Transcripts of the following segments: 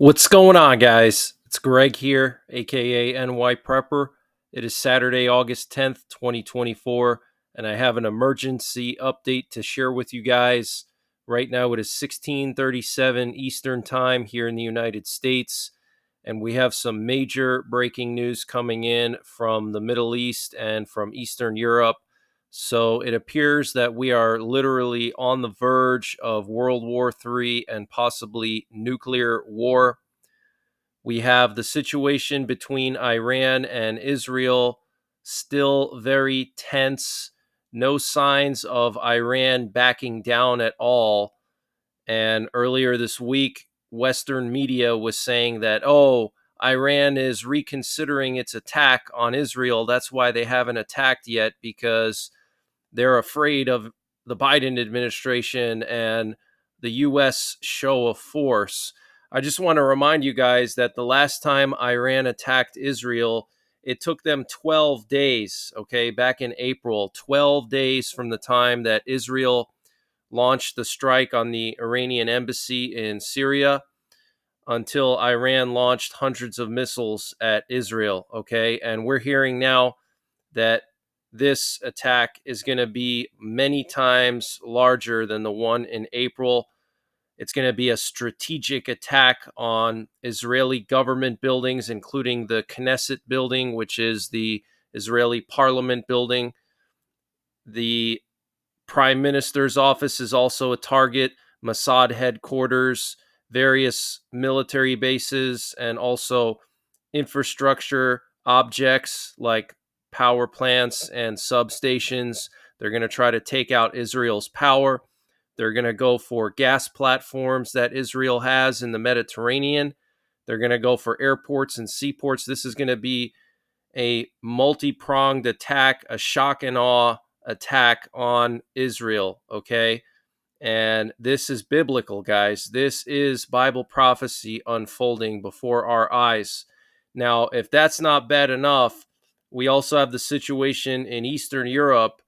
What's going on, guys? It's Greg here, aka NYPrepper. It is Saturday, August 10th, 2024, and I have an emergency update to share with you guys. Right now, it is 16:37 Eastern Time here in the United States, and we have some major breaking news coming in from the Middle East and from Eastern Europe. So it appears that we are literally on the verge of World War III and possibly nuclear war. We have the situation between Iran and Israel still very tense. No signs of Iran backing down at all. And earlier this week, Western media was saying that, Iran is reconsidering its attack on Israel. That's why they haven't attacked yet, because they're afraid of the Biden administration and the U.S. show of force. I just want to remind you guys that the last time Iran attacked Israel, it took them 12 days, okay, back in April, 12 days from the time that Israel launched the strike on the Iranian embassy in Syria until Iran launched hundreds of missiles at Israel, okay? And we're hearing now that this attack is going to be many times larger than the one in April. It's going to be a strategic attack on Israeli government buildings, including the Knesset building, which is the Israeli parliament building. The prime minister's office is also a target, Mossad headquarters, various military bases, and also infrastructure objects like power plants and substations. They're going to try to take out Israel's power. They're going to go for gas platforms that Israel has in the Mediterranean. They're going to go for airports and seaports. This is going to be a multi-pronged attack, a shock and awe attack on Israel, okay? And this is biblical, guys. This is Bible prophecy unfolding before our eyes. Now, if that's not bad enough, we also have the situation in Eastern Europe.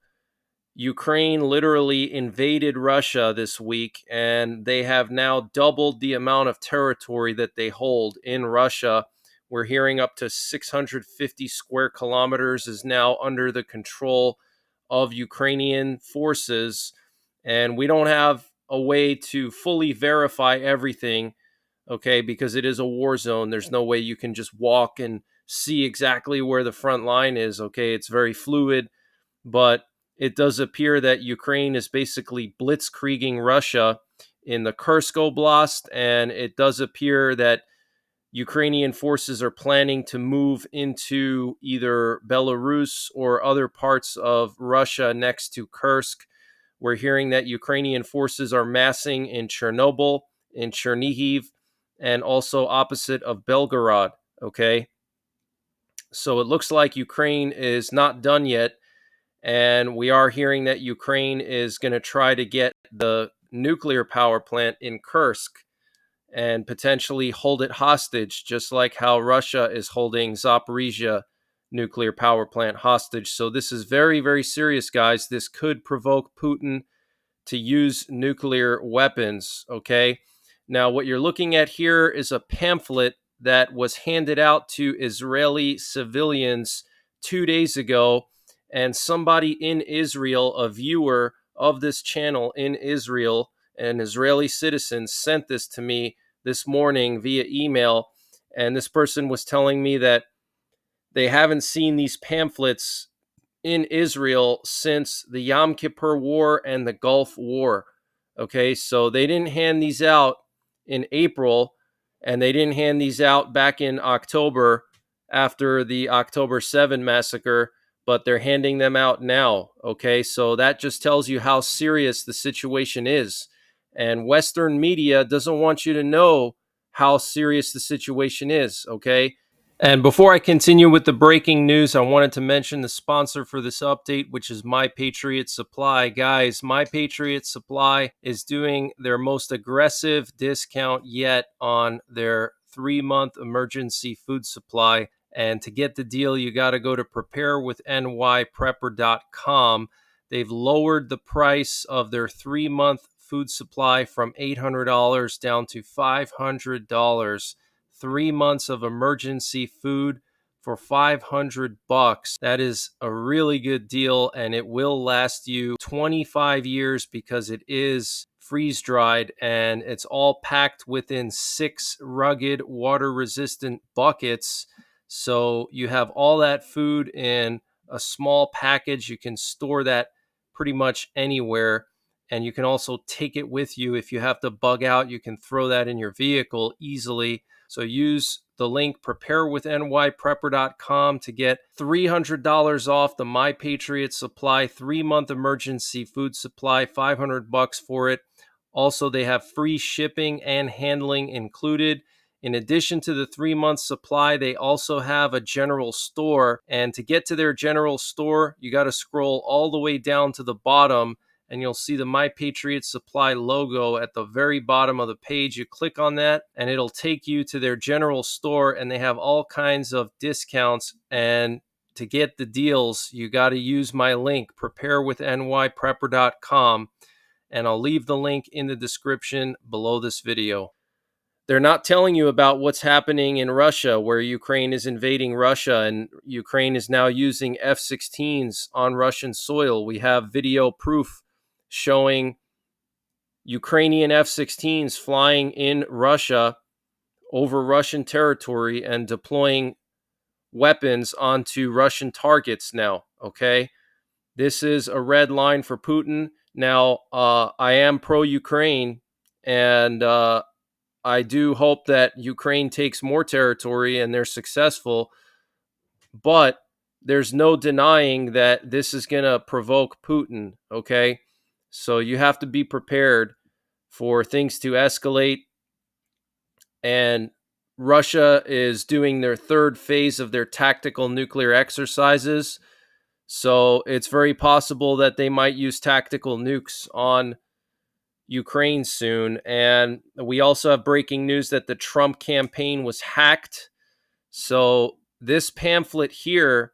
Ukraine literally invaded Russia this week, and they have now doubled the amount of territory that they hold in Russia. We're hearing up to 650 square kilometers is now under the control of Ukrainian forces, and we don't have a way to fully verify everything, okay, because it is a war zone. There's no way you can just walk and see exactly where the front line is, okay? It's very fluid, but it does appear that Ukraine is basically blitzkrieging Russia in the Kursk Oblast, and it does appear that Ukrainian forces are planning to move into either Belarus or other parts of Russia next to Kursk. We're hearing that Ukrainian forces are massing in Chernobyl, in Chernihiv, and also opposite of Belgorod, okay? So it looks like Ukraine is not done yet. And we are hearing that Ukraine is going to try to get the nuclear power plant in Kursk and potentially hold it hostage, just like how Russia is holding Zaporizhia nuclear power plant hostage. So this is very, very serious, guys. This could provoke Putin to use nuclear weapons, okay? Now, what you're looking at here is a pamphlet that was handed out to Israeli civilians 2 days ago. And somebody in Israel, a viewer of this channel in Israel, an Israeli citizen, sent this to me this morning via email. And this person was telling me that they haven't seen these pamphlets in Israel since the Yom Kippur War and the Gulf War. Okay, so they didn't hand these out in April, and they didn't hand these out back in October after the October 7 massacre, but they're handing them out now. Okay, so that just tells you how serious the situation is. And Western media doesn't want you to know how serious the situation is. Okay, and before I continue with the breaking news, I wanted to mention the sponsor for this update, which is My Patriot Supply. Guys, My Patriot Supply is doing their most aggressive discount yet on their 3-month emergency food supply. And to get the deal, you got to go to preparewithNYPrepper.com. They've lowered the price of their 3-month food supply from $800 down to $500. 3 months of emergency food for $500. That is a really good deal, and it will last you 25 years because it is freeze dried and it's all packed within 6 rugged water resistant buckets. So you have all that food in a small package. You can store that pretty much anywhere, and you can also take it with you. If you have to bug out, you can throw that in your vehicle easily. So use the link preparewithnyprepper.com to get $300 off the My Patriot Supply 3-month emergency food supply, $500 for it. Also, they have free shipping and handling included. In addition to the 3-month supply, they also have a general store. And to get to their general store, you got to scroll all the way down to the bottom, and you'll see the My Patriot Supply logo at the very bottom of the page. You click on that, and it'll take you to their general store, and they have all kinds of discounts. And to get the deals, you got to use my link, preparewithnyprepper.com, and I'll leave the link in the description below this video. They're not telling you about what's happening in Russia, where Ukraine is invading Russia and Ukraine is now using F-16s on Russian soil. We have video proof showing Ukrainian F-16s flying in Russia over Russian territory and deploying weapons onto Russian targets now, okay? This is a red line for Putin. Now, I am pro-Ukraine, and I do hope that Ukraine takes more territory and they're successful, but there's no denying that this is going to provoke Putin, okay? So you have to be prepared for things to escalate. And Russia is doing their 3rd phase of their tactical nuclear exercises. So it's very possible that they might use tactical nukes on Ukraine soon. And we also have breaking news that the Trump campaign was hacked. So this pamphlet here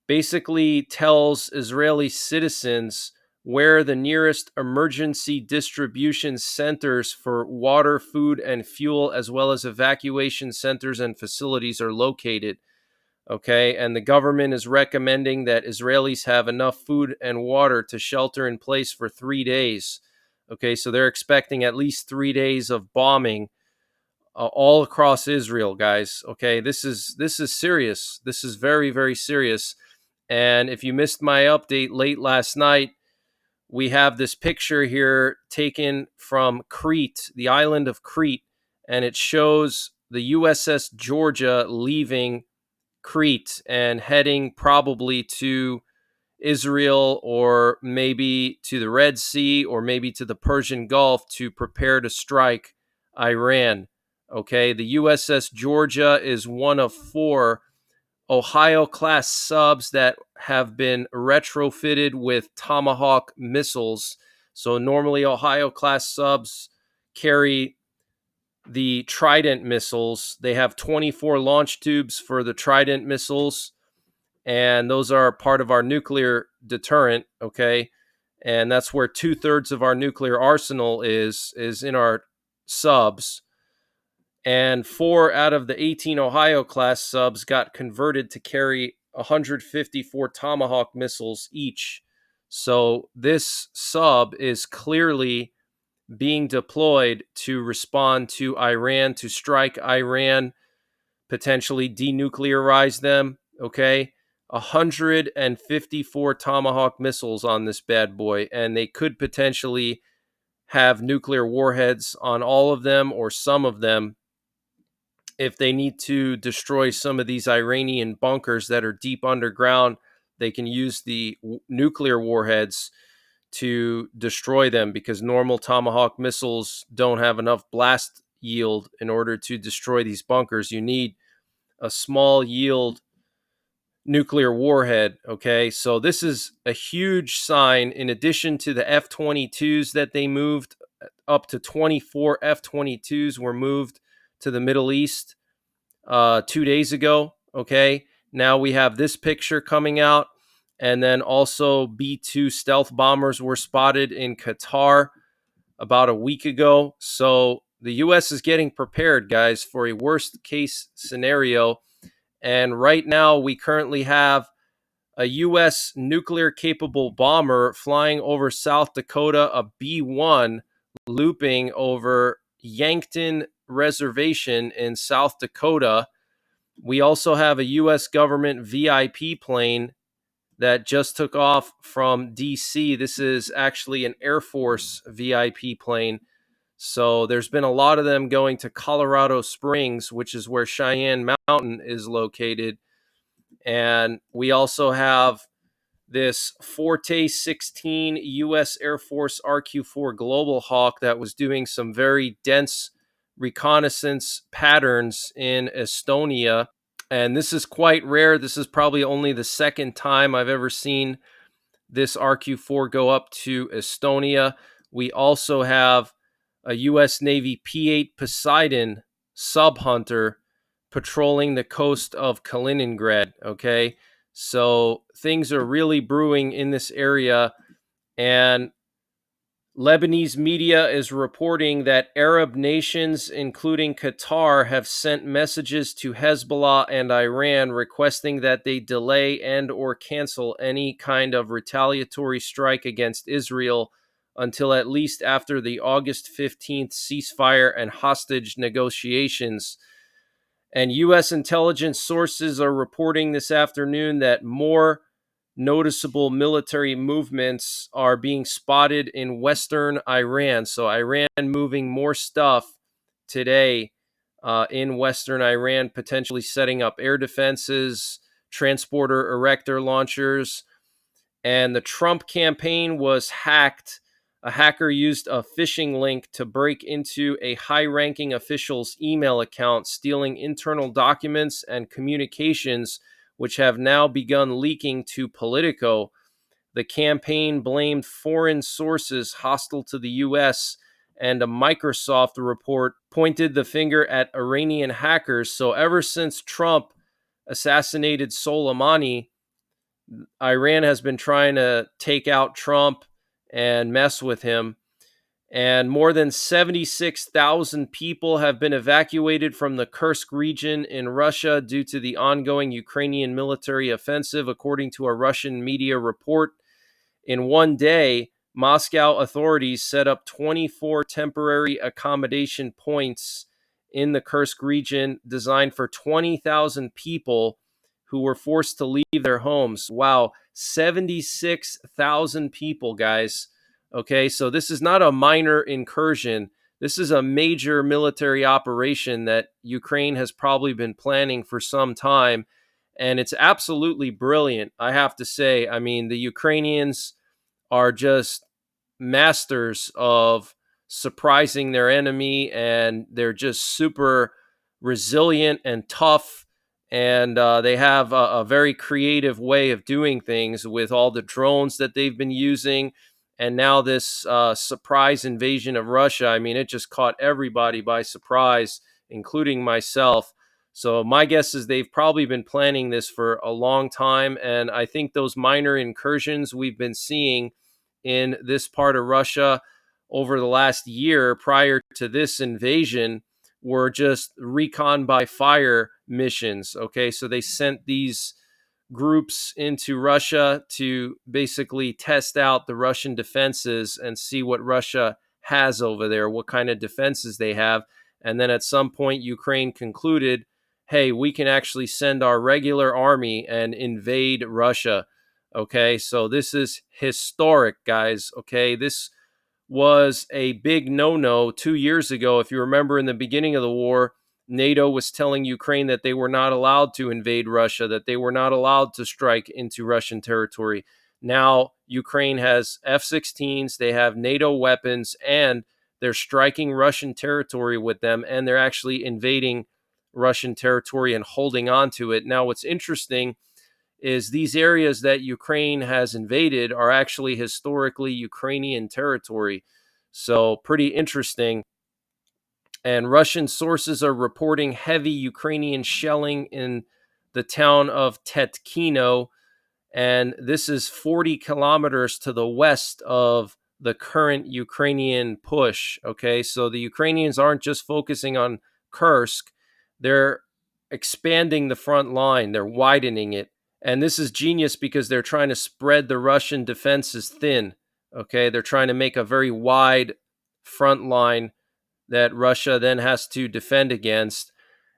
basically tells Israeli citizens where the nearest emergency distribution centers for water, food, and fuel, as well as evacuation centers and facilities, are located. Okay, and the government is recommending that Israelis have enough food and water to shelter in place for 3 days. Okay, so they're expecting at least 3 days of bombing all across Israel, guys. Okay, this is serious. This is very, very serious. And if you missed my update late last night, we have this picture here taken from Crete, the island of Crete, and it shows the USS Georgia leaving Crete and heading probably to Israel, or maybe to the Red Sea, or maybe to the Persian Gulf to prepare to strike Iran. Okay, the USS Georgia is one of 4 Ohio-class subs that have been retrofitted with Tomahawk missiles. So normally Ohio-class subs carry the Trident missiles. They have 24 launch tubes for the Trident missiles, and those are part of our nuclear deterrent, okay? And that's where 2/3 of our nuclear arsenal is in our subs. And 4 out of the 18 Ohio-class subs got converted to carry 154 Tomahawk missiles each. So this sub is clearly being deployed to respond to Iran, to strike Iran, potentially denuclearize them, okay? 154 Tomahawk missiles on this bad boy, and they could potentially have nuclear warheads on all of them or some of them if they need to destroy some of these Iranian bunkers that are deep underground. They can use the nuclear warheads to destroy them, because normal Tomahawk missiles don't have enough blast yield in order to destroy these bunkers. You need a small yield nuclear warhead, okay? So this is a huge sign. In addition to the F-22s that they moved, up to 24 F-22s were moved to the Middle East 2 days ago, okay? Now we have this picture coming out, and then also B-2 stealth bombers were spotted in Qatar about a week ago. So the U.S. is getting prepared, guys, for a worst case scenario. And right now, we currently have a U.S. nuclear capable bomber flying over South Dakota, a B 1 looping over Yankton Reservation in South Dakota. We also have a U.S. government VIP plane that just took off from D.C. This is actually an Air Force VIP plane. So there's been a lot of them going to Colorado Springs, which is where Cheyenne Mountain is located. And we also have this Forte 16 U.S. Air Force RQ-4 Global Hawk that was doing some very dense reconnaissance patterns in Estonia. And this is quite rare. This is probably only the second time I've ever seen this RQ-4 go up to Estonia. We also have a U.S. Navy P-8 Poseidon sub-hunter patrolling the coast of Kaliningrad, okay? So things are really brewing in this area, and Lebanese media is reporting that Arab nations, including Qatar, have sent messages to Hezbollah and Iran requesting that they delay and or cancel any kind of retaliatory strike against Israel until at least after the August 15th ceasefire and hostage negotiations. And U.S. intelligence sources are reporting this afternoon that more noticeable military movements are being spotted in western Iran. So Iran moving more stuff today in western Iran, potentially setting up air defenses, transporter erector launchers. And the Trump campaign was hacked. A hacker used a phishing link to break into a high-ranking official's email account, stealing internal documents and communications, which have now begun leaking to Politico. The campaign blamed foreign sources hostile to the U.S., and a Microsoft report pointed the finger at Iranian hackers. So ever since Trump assassinated Soleimani, Iran has been trying to take out Trump and mess with him. And more than 76,000 people have been evacuated from the Kursk region in Russia due to the ongoing Ukrainian military offensive, according to a Russian media report. In one day, Moscow authorities set up 24 temporary accommodation points in the Kursk region designed for 20,000 people who were forced to leave their homes. Wow, 76,000 people, guys. Okay, so this is not a minor incursion. This is a major military operation that Ukraine has probably been planning for some time. And it's absolutely brilliant, I have to say. I mean, the Ukrainians are just masters of surprising their enemy, and they're just super resilient and tough. And they have a very creative way of doing things with all the drones that they've been using. And now this surprise invasion of Russia, I mean, it just caught everybody by surprise, including myself. So my guess is they've probably been planning this for a long time. And I think those minor incursions we've been seeing in this part of Russia over the last year prior to this invasion were just recon by fire missions. Okay, so they sent these groups into Russia to basically test out the Russian defenses and see what Russia has over there, what kind of defenses they have. And then at some point, Ukraine concluded, hey, we can actually send our regular army and invade Russia. Okay, so this is historic, guys. Okay, this was a big no-no 2 years ago. If you remember, in the beginning of the war, NATO was telling Ukraine that they were not allowed to invade Russia, that they were not allowed to strike into Russian territory. Now, Ukraine has F-16s, they have NATO weapons, and they're striking Russian territory with them, and they're actually invading Russian territory and holding on to it. Now, what's interesting is these areas that Ukraine has invaded are actually historically Ukrainian territory. So, pretty interesting. And Russian sources are reporting heavy Ukrainian shelling in the town of Tetkino. And this is 40 kilometers to the west of the current Ukrainian push. Okay, so the Ukrainians aren't just focusing on Kursk, they're expanding the front line, they're widening it. And this is genius because they're trying to spread the Russian defenses thin. Okay, they're trying to make a very wide front line that Russia then has to defend against.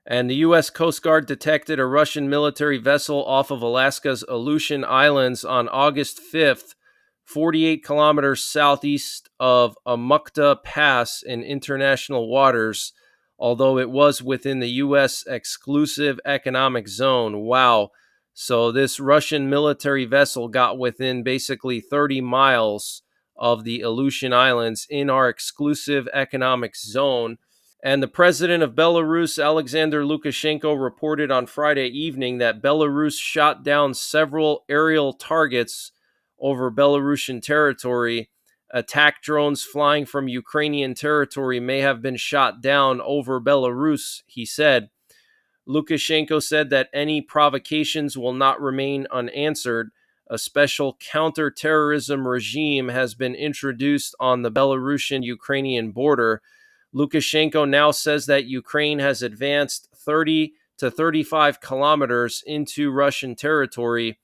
And the U.S. Coast Guard detected a Russian military vessel off of Alaska's Aleutian Islands on August 5th, 48 kilometers southeast of Amukta Pass in international waters, although it was within the U.S. exclusive economic zone. Wow. So this Russian military vessel got within basically 30 miles of the Aleutian Islands in our exclusive economic zone. And the president of Belarus, Alexander Lukashenko, reported on Friday evening that Belarus shot down several aerial targets over Belarusian territory. Attack drones flying from Ukrainian territory may have been shot down over Belarus, he said. Lukashenko said that any provocations will not remain unanswered. A special counterterrorism regime has been introduced on the Belarusian-Ukrainian border. Lukashenko now says that Ukraine has advanced 30 to 35 kilometers into Russian territory.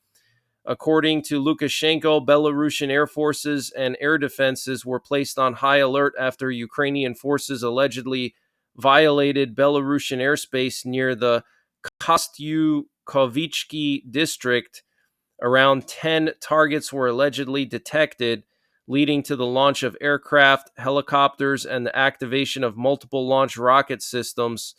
According to Lukashenko, Belarusian air forces and air defenses were placed on high alert after Ukrainian forces allegedly violated Belarusian airspace near the Kostyukovitsky district. Around 10 targets were allegedly detected, leading to the launch of aircraft, helicopters, and the activation of multiple launch rocket systems.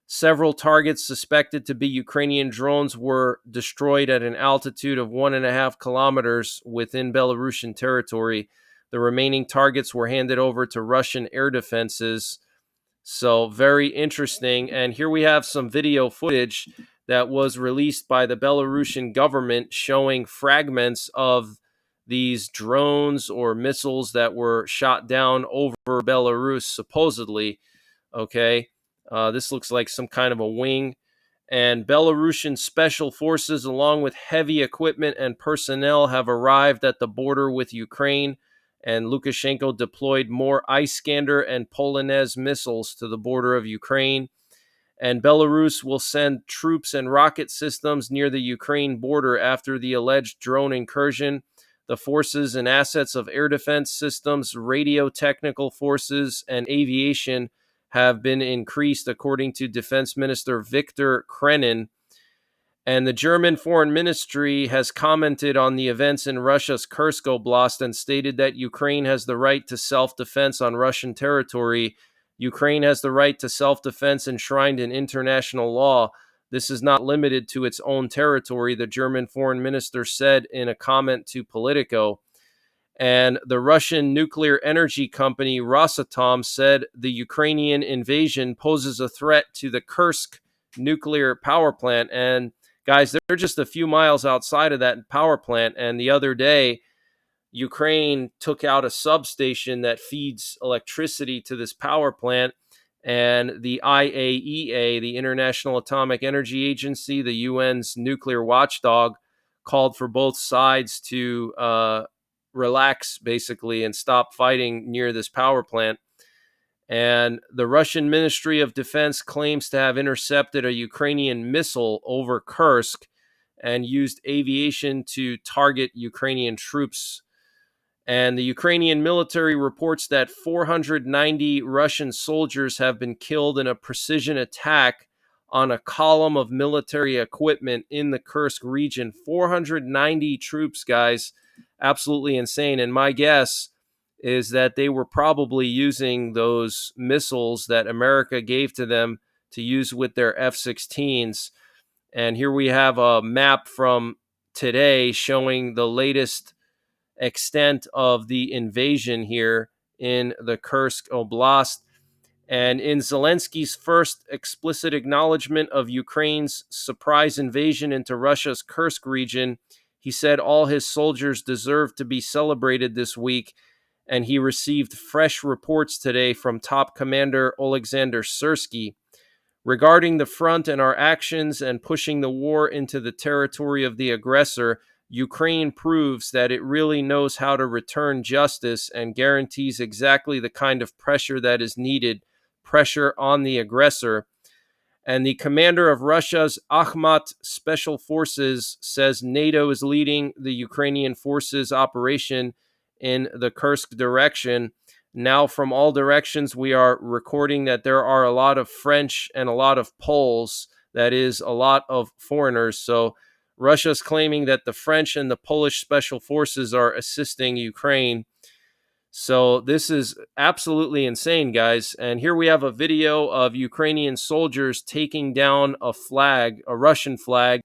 Several targets suspected to be Ukrainian drones were destroyed at an altitude of 1.5 kilometers within Belarusian territory. The remaining targets were handed over to Russian air defenses. So very interesting. And here we have some video footage that was released by the Belarusian government showing fragments of these drones or missiles that were shot down over Belarus, supposedly. Okay. This looks like some kind of a wing. And Belarusian special forces, along with heavy equipment and personnel, have arrived at the border with Ukraine. And Lukashenko deployed more Iskander and Polonez missiles to the border of Ukraine. And Belarus will send troops and rocket systems near the Ukraine border after the alleged drone incursion. The forces and assets of air defense systems, radio technical forces, and aviation have been increased, according to Defense Minister Viktor Krenin. And the German Foreign Ministry has commented on the events in Russia's Kursk Oblast and stated that Ukraine has the right to self-defense on Russian territory. Ukraine has the right to self-defense enshrined in international law. This is not limited to its own territory, the German Foreign Minister said in a comment to Politico. And the Russian nuclear energy company Rosatom said the Ukrainian invasion poses a threat to the Kursk nuclear power plant. And guys, they're just a few miles outside of that power plant. And the other day, Ukraine took out a substation that feeds electricity to this power plant. And the IAEA, the International Atomic Energy Agency, the UN's nuclear watchdog, called for both sides to relax, basically, and stop fighting near this power plant. And the Russian Ministry of Defense claims to have intercepted a Ukrainian missile over Kursk and used aviation to target Ukrainian troops. And the Ukrainian military reports that 490 Russian soldiers have been killed in a precision attack on a column of military equipment in the Kursk region. 490 troops, guys. Absolutely insane. And my guess is that they were probably using those missiles that America gave to them to use with their F-16s. And here we have a map from today showing the latest extent of the invasion here in the Kursk Oblast. And in Zelensky's first explicit acknowledgement of Ukraine's surprise invasion into Russia's Kursk region, he said all his soldiers deserve to be celebrated this week. And he received fresh reports today from top commander Alexander Syrsky. Regarding the front and our actions and pushing the war into the territory of the aggressor, Ukraine proves that it really knows how to return justice and guarantees exactly the kind of pressure that is needed, pressure on the aggressor. And the commander of Russia's Akhmat Special Forces says NATO is leading the Ukrainian forces operation in the Kursk direction. Now, from all directions, we are recording that there are a lot of French and a lot of Poles, that is, a lot of foreigners. So, Russia's claiming that the French and the Polish special forces are assisting Ukraine. So this is absolutely insane, guys. And here we have a video of Ukrainian soldiers taking down a flag, a Russian flag.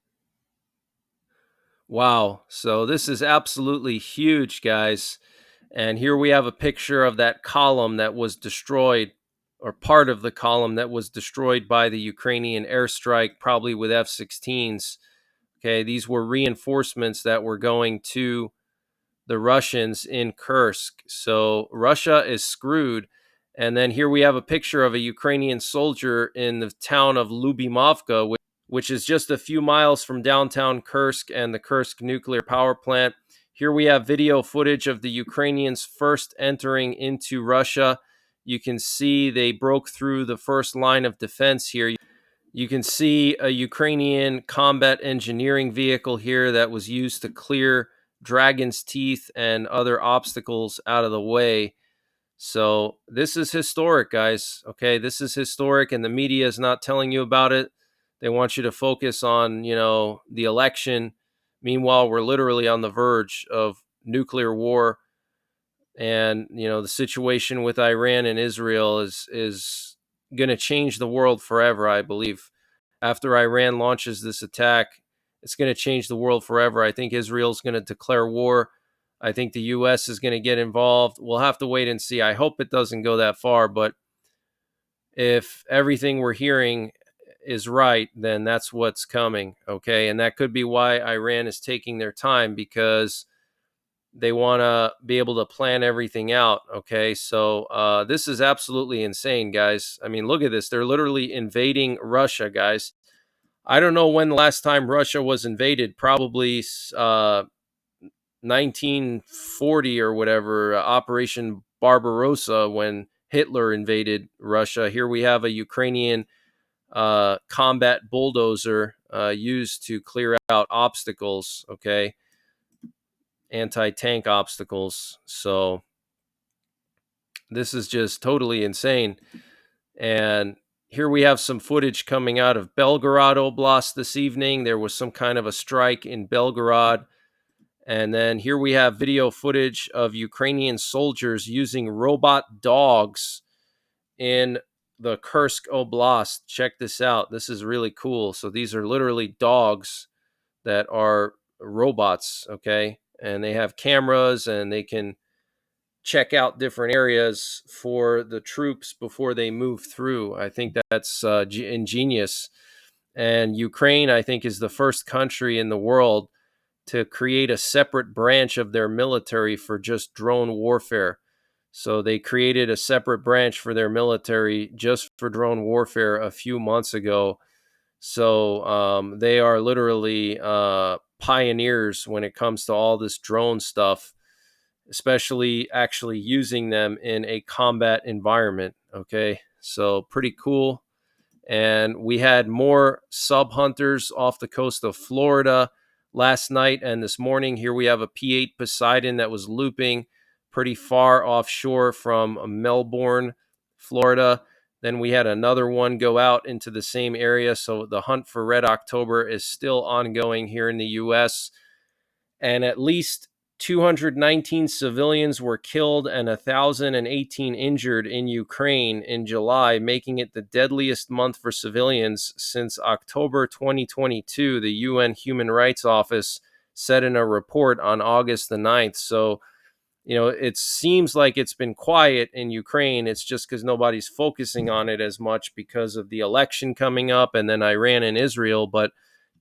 Wow. So this is absolutely huge, guys. And here we have a picture of that column that was destroyed, or part of the column that was destroyed by the Ukrainian airstrike, probably with F-16s. Okay, these were reinforcements that were going to the Russians in Kursk. So Russia is screwed. And then here we have a picture of a Ukrainian soldier in the town of Lubimovka, which is just a few miles from downtown Kursk and the Kursk nuclear power plant. Here we have video footage of the Ukrainians first entering into Russia. You can see they broke through the first line of defense here. You can see a Ukrainian combat engineering vehicle here that was used to clear Dragon's Teeth and other obstacles out of the way. So this is historic, guys. Okay, this is historic, and the media is not telling you about it. They want you to focus on, the election. Meanwhile, we're literally on the verge of nuclear war, and the situation with Iran and Israel is going to change the world forever, I believe. After Iran launches this attack, it's going to change the world forever. I think Israel's going to declare war. I think the U.S. is going to get involved. We'll have to wait and see. I hope it doesn't go that far, but if everything we're hearing is right, then that's what's coming, okay? And that could be why Iran is taking their time, because they want to be able to plan everything out, okay? So this is absolutely insane, guys. I mean, look at this. They're literally invading Russia, guys. I don't know when the last time Russia was invaded, probably 1940 or whatever, Operation Barbarossa, when Hitler invaded Russia. Here we have a Ukrainian combat bulldozer used to clear out obstacles, okay? Anti-tank obstacles. So this is just totally insane. And here we have some footage coming out of Belgorod Oblast this evening. There was some kind of a strike in Belgorod. And then here we have video footage of Ukrainian soldiers using robot dogs in the Kursk Oblast. Check this out. This is really cool. So these are literally dogs that are robots, okay? And they have cameras, and they can check out different areas for the troops before they move through. I think that's ingenious. And Ukraine, I think, is the first country in the world to create a separate branch of their military for just drone warfare. So they created a separate branch for their military just for drone warfare a few months ago. So they are literally pioneers when it comes to all this drone stuff, especially actually using them in a combat environment. Okay, so pretty cool. And we had more sub hunters off the coast of Florida last night and this morning. Here we have a P-8 Poseidon that was looping pretty far offshore from Melbourne, Florida. Then we had another one go out into the same area. So the hunt for Red October is still ongoing here in the U.S. And at least 219 civilians were killed and 1,018 injured in Ukraine in July, making it the deadliest month for civilians since October 2022, the UN Human Rights Office said in a report on August the 9th. So, it seems like it's been quiet in Ukraine. It's just because nobody's focusing on it as much because of the election coming up and then Iran and Israel. But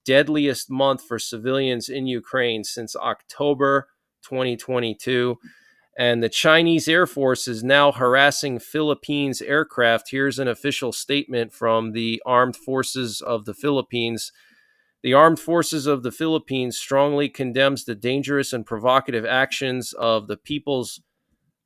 deadliest month for civilians in Ukraine since October 2022. And the Chinese Air Force is now harassing Philippines aircraft. Here's an official statement from the Armed Forces of the Philippines. The Armed Forces of the Philippines strongly condemns the dangerous and provocative actions of the People's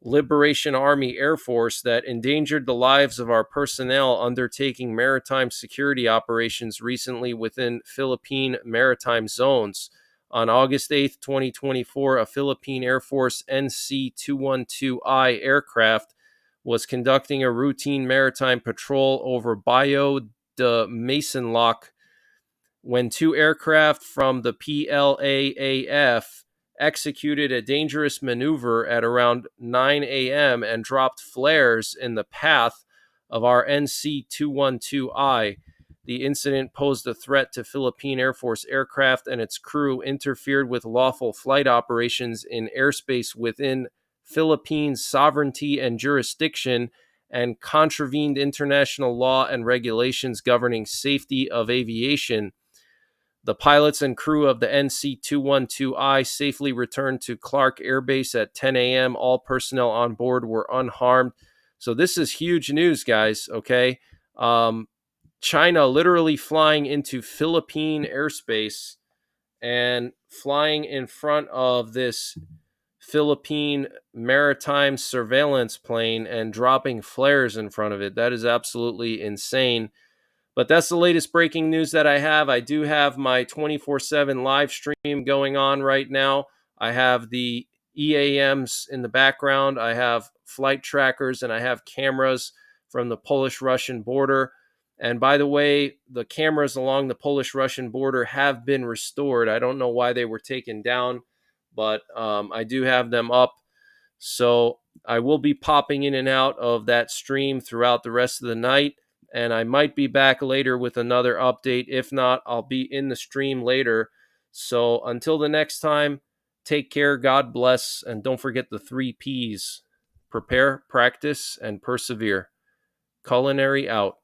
Liberation Army Air Force that endangered the lives of our personnel undertaking maritime security operations recently within Philippine maritime zones. On August 8th, 2024, a Philippine Air Force NC-212I aircraft was conducting a routine maritime patrol over Bayo de Masinloc when two aircraft from the PLAAF executed a dangerous maneuver at around 9 a.m. and dropped flares in the path of our NC-212I. The incident posed a threat to Philippine Air Force aircraft, and its crew interfered with lawful flight operations in airspace within Philippines' sovereignty and jurisdiction, and contravened international law and regulations governing safety of aviation. The pilots and crew of the NC-212I safely returned to Clark Air Base at 10 a.m. All personnel on board were unharmed. So this is huge news, guys, okay? China literally flying into Philippine airspace and flying in front of this Philippine maritime surveillance plane and dropping flares in front of it. That is absolutely insane. But that's the latest breaking news that I have. I do have my 24/7 live stream going on right now. I have the EAMs in the background. I have flight trackers and I have cameras from the Polish-Russian border. And by the way, the cameras along the Polish-Russian border have been restored. I don't know why they were taken down, but I do have them up. So I will be popping in and out of that stream throughout the rest of the night, and I might be back later with another update. If not, I'll be in the stream later. So until the next time, take care, God bless, and don't forget the 3 P's: prepare, practice, and persevere. Culinary out.